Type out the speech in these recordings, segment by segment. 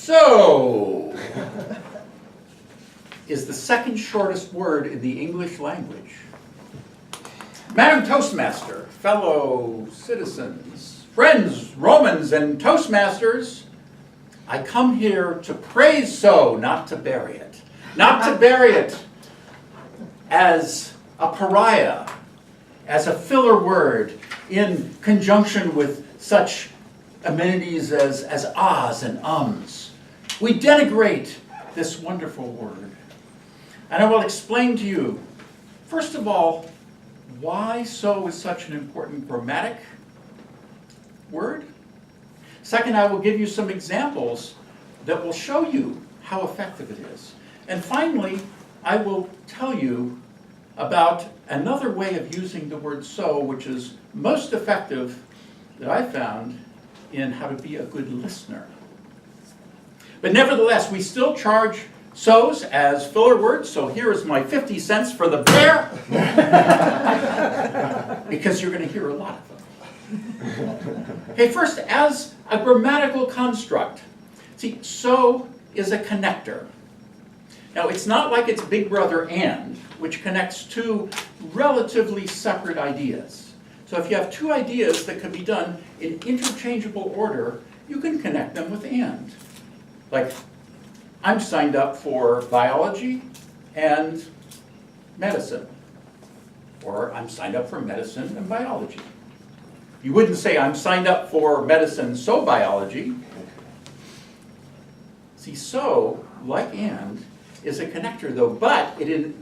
So is the second shortest word in the English language. Madam Toastmaster, fellow citizens, friends, Romans, and Toastmasters, I come here to praise so, not to bury it. Not to bury it as a pariah, as a filler word in conjunction with such amenities as ahs and ums. We denigrate this wonderful word. And I will explain to you, first of all, why so is such an important grammatic word. Second, I will give you some examples that will show you how effective it is. And finally, I will tell you about another way of using the word so, which is most effective that I found in how to be a good listener. But nevertheless, we still charge so's as filler words, so here is my 50 cents for the bear, because you're going to hear a lot of them. Okay, first, as a grammatical construct, see, so is a connector. Now, it's not like its big brother and, which connects two relatively separate ideas. So if you have two ideas that can be done in interchangeable order, you can connect them with and. Like, I'm signed up for biology and medicine. Or I'm signed up for medicine and biology. You wouldn't say I'm signed up for medicine, so biology. See, so, like and, is a connector though, but it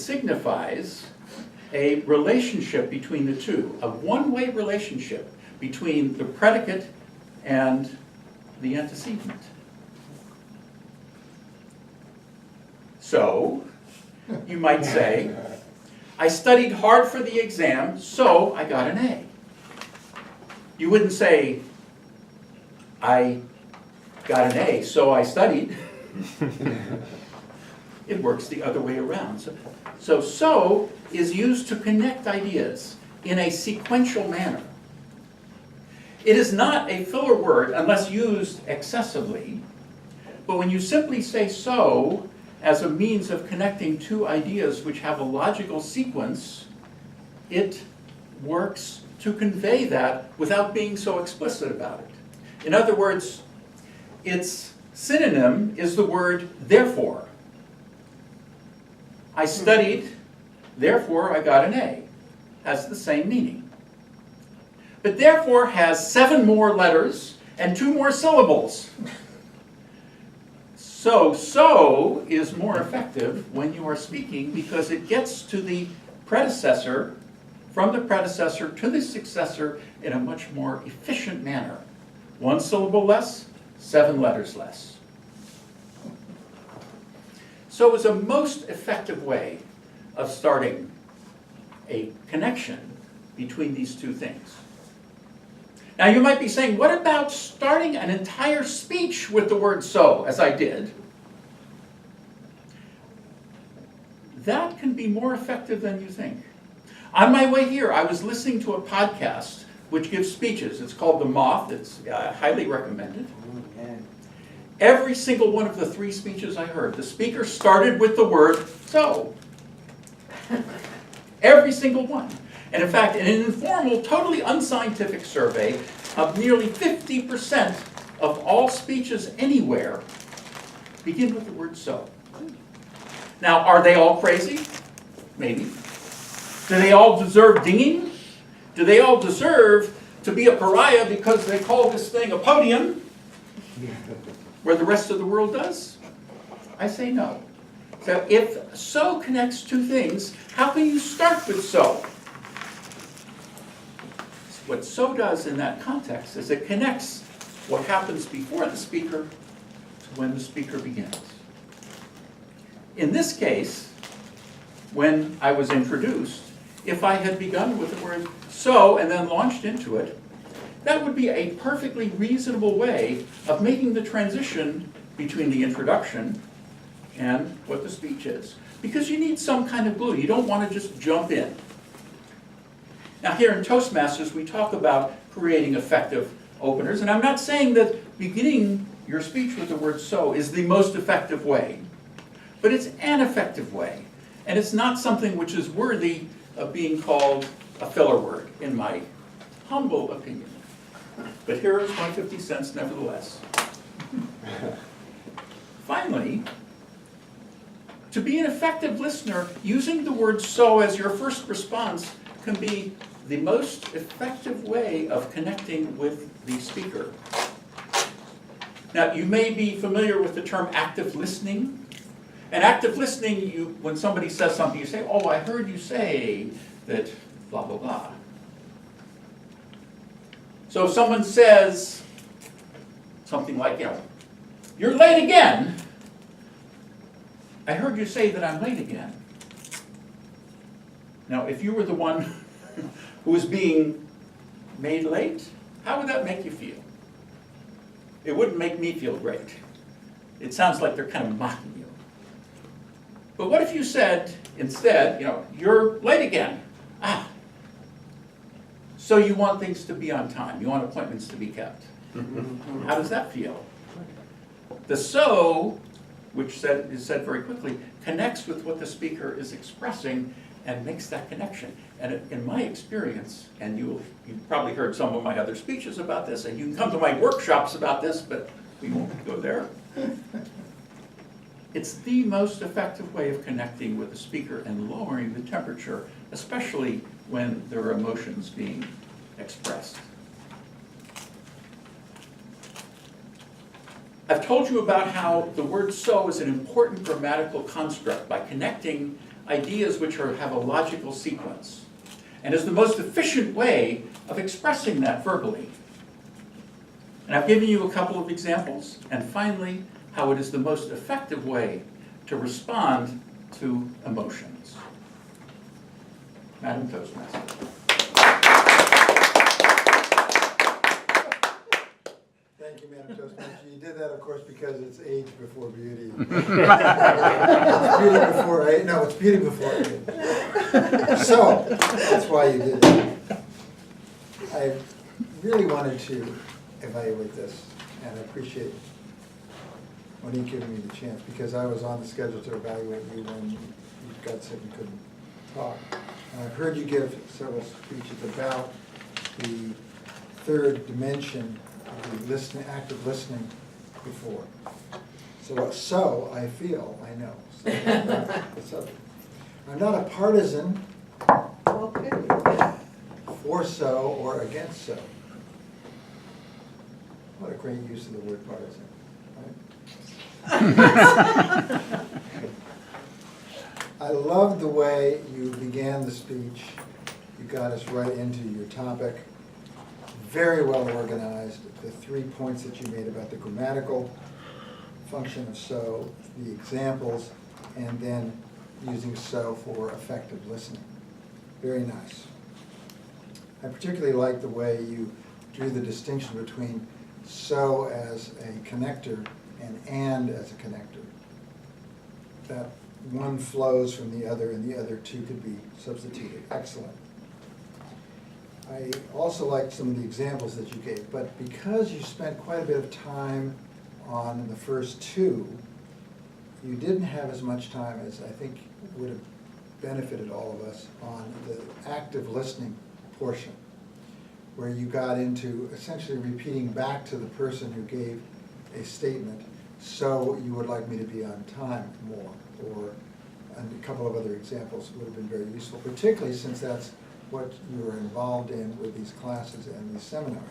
signifies a relationship between the two, a one-way relationship between the predicate and the antecedent. So, you might say, I studied hard for the exam, so I got an A. You wouldn't say, I got an A, so I studied. It works the other way around. So is used to connect ideas in a sequential manner. It is not a filler word unless used excessively, but when you simply say so as a means of connecting two ideas which have a logical sequence, it works to convey that without being so explicit about it. In other words, its synonym is the word therefore. I studied, therefore I got an A. Has the same meaning. But therefore has 7 more letters and 2 more syllables. So is more effective when you are speaking because it gets to the predecessor, from the predecessor to the successor in a much more efficient manner. 1 syllable less, 7 letters less. So is a most effective way of starting a connection between these two things. Now you might be saying, what about starting an entire speech with the word so, as I did? That can be more effective than you think. On my way here, I was listening to a podcast which gives speeches. It's called The Moth. It's highly recommended. Every single one of the 3 speeches I heard, the speaker started with the word so. Every single one. And in fact, in an informal, totally unscientific survey of nearly 50% of all speeches anywhere begin with the word so. Now, are they all crazy? Maybe. Do they all deserve dinging? Do they all deserve to be a pariah because they call this thing a podium, where the rest of the world does? I say no. So if so connects 2 things, how can you start with so? What so does in that context is it connects what happens before the speaker to when the speaker begins. In this case, when I was introduced, if I had begun with the word so and then launched into it, that would be a perfectly reasonable way of making the transition between the introduction and what the speech is. Because you need some kind of glue. You don't want to just jump in. Now here in Toastmasters, we talk about creating effective openers. And I'm not saying that beginning your speech with the word so is the most effective way, but it's an effective way. And it's not something which is worthy of being called a filler word, in my humble opinion. But here is my 50 cents nevertheless. Finally, to be an effective listener, using the word so as your first response can be the most effective way of connecting with the speaker. Now, you may be familiar with the term active listening. And active listening, when somebody says something, you say, oh, I heard you say that blah, blah, blah. So if someone says something like, you're late again. I heard you say that I'm late again. Now, if you were the one who was being made late, how would that make you feel? It wouldn't make me feel great. It sounds like they're kind of mocking you. But what if you said instead, you're late again. So you want things to be on time. You want appointments to be kept. How does that feel? The so, which is said very quickly, connects with what the speaker is expressing and makes that connection. And in my experience, and you've probably heard some of my other speeches about this, and you can come to my workshops about this, but we won't go there. It's the most effective way of connecting with the speaker and lowering the temperature, especially when there are emotions being expressed. I've told you about how the word so is an important grammatical construct by connecting ideas which have a logical sequence, and is the most efficient way of expressing that verbally. And I've given you a couple of examples, and finally, how it is the most effective way to respond to emotions. Madam Toastmaster. Thank you, Madam Toastmaster. You did that, of course, because it's age before beauty. It's beauty before age. No, it's beauty before age. So, that's why you did it. I really wanted to evaluate this, and I appreciate Monique giving me the chance, because I was on the schedule to evaluate you when you got sick and couldn't talk. And I've heard you give several speeches about the third dimension of the active listening before. So I feel, I know. So I'm not a partisan for so or against so. What a great use of the word partisan, right? I loved the way you began the speech. You got us right into your topic. Very well organized. The 3 points that you made about the grammatical function of so, the examples, and then using so for effective listening. Very nice. I particularly like the way you drew the distinction between so as a connector and as a connector. That one flows from the other and the other two could be substituted. Excellent. I also liked some of the examples that you gave, but because you spent quite a bit of time on the first two, you didn't have as much time as I think would have benefited all of us on the active listening portion, where you got into essentially repeating back to the person who gave a statement, so you would like me to be on time more, or a couple of other examples would have been very useful, particularly since that's what you are involved in with these classes and these seminars.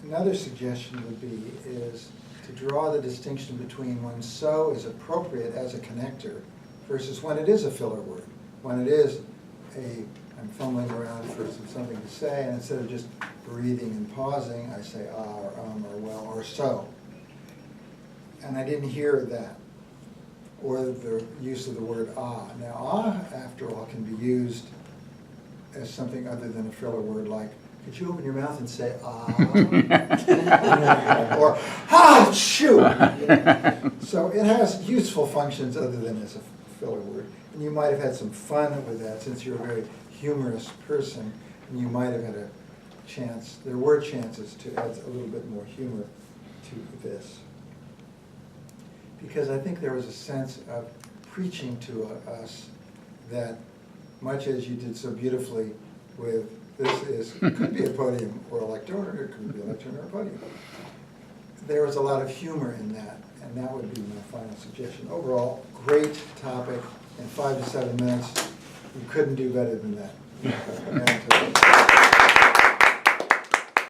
Another suggestion would be is to draw the distinction between when so is appropriate as a connector versus when it is a filler word. When it is I'm fumbling around for something to say, and instead of just breathing and pausing, I say or well, or so. And I didn't hear that, or the use of the word ah. Now, after all, can be used as something other than a filler word, like, could you open your mouth and say ah? Or, shoot! So it has useful functions other than as a filler word. And you might have had some fun with that, since you're a very humorous person, and you might have had there were chances to add a little bit more humor to this. Because I think there was a sense of preaching to us that, much as you did so beautifully with it could be a podium or a lectern, or it could be a lectern or a podium. There was a lot of humor in that, and that would be my final suggestion. Overall, great topic, in 5 to 7 minutes, you couldn't do better than that.